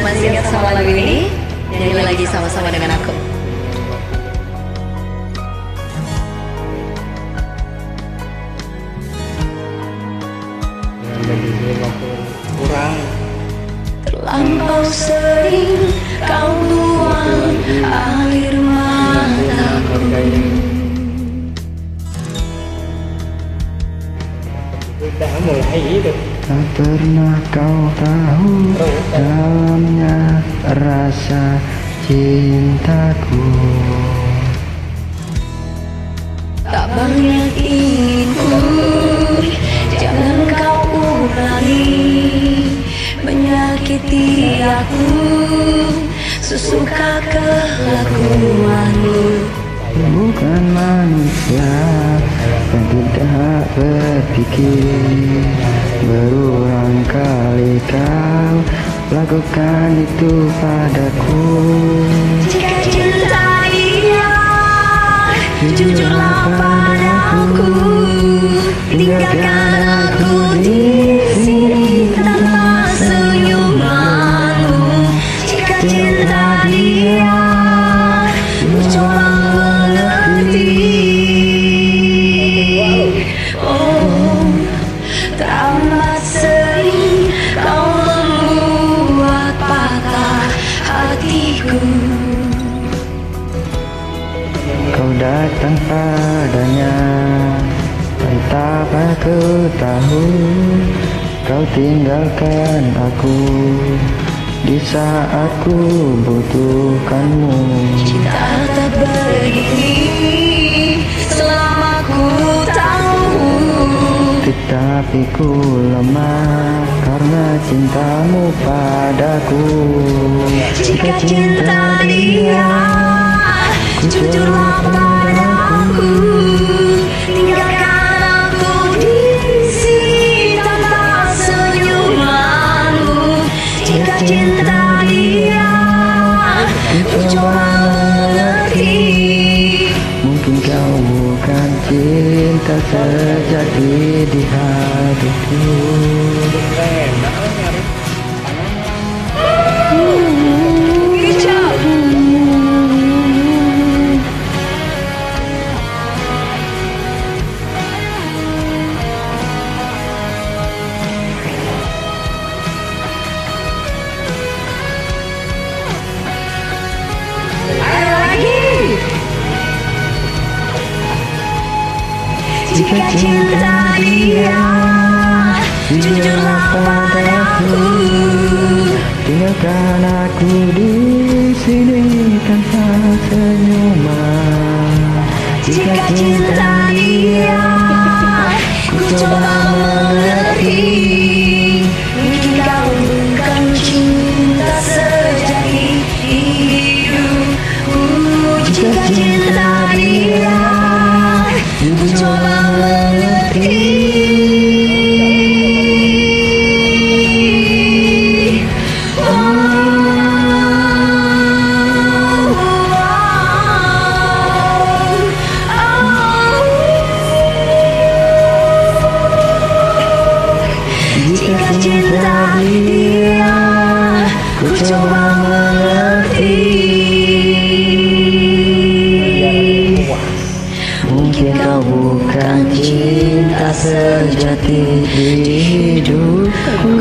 Masih ingat sama lagu ini? Nyanyi lagi sama-sama dengan aku. Kurang Terlampau sering kau buang air mataku. udah mulai itu. Tak pernah kau tahu dalamnya rasa cintaku. Tak banyak inginku, jangan kau ulangi menyakiti aku sesuka kelakuanmu. Bukan manusia yang tidak berpikir. Berulang kali kau lakukan itu padaku. Jika cinta dia, jujurlah padaku. Tinggalkan aku di sini tanpa senyumanmu. Jika cinta dia, coba mengerti. Oh, teramat sering kau membuat patah hatiku. Kau datang padanya, betapa ku tahu. Kau tinggalkan aku di saat ku butuhkanmu. Cinta tak begini selama ku tahu. Tetapi ku lemah karena cintamu padaku. Jika cinta dia, jujurlah padaku. Tinggalkan aku di sini tanpa senyumanmu. Jika cinta dia, coba mengerti. Mungkin kau bukan cinta sejati di hatiku. Kicau. Ayo lagi. Jika cinta dia, jujurlah padaku. Tinggalkan aku di sini tanpa senyuman. Jika cinta dia, ku coba mengerti. Mungkin kau bukan cinta sejati hidupku. Jika cinta dia, ku coba mengerti. Jika cinta dia, ku coba mengerti. Mungkin kau bukan cinta sejati hidupku.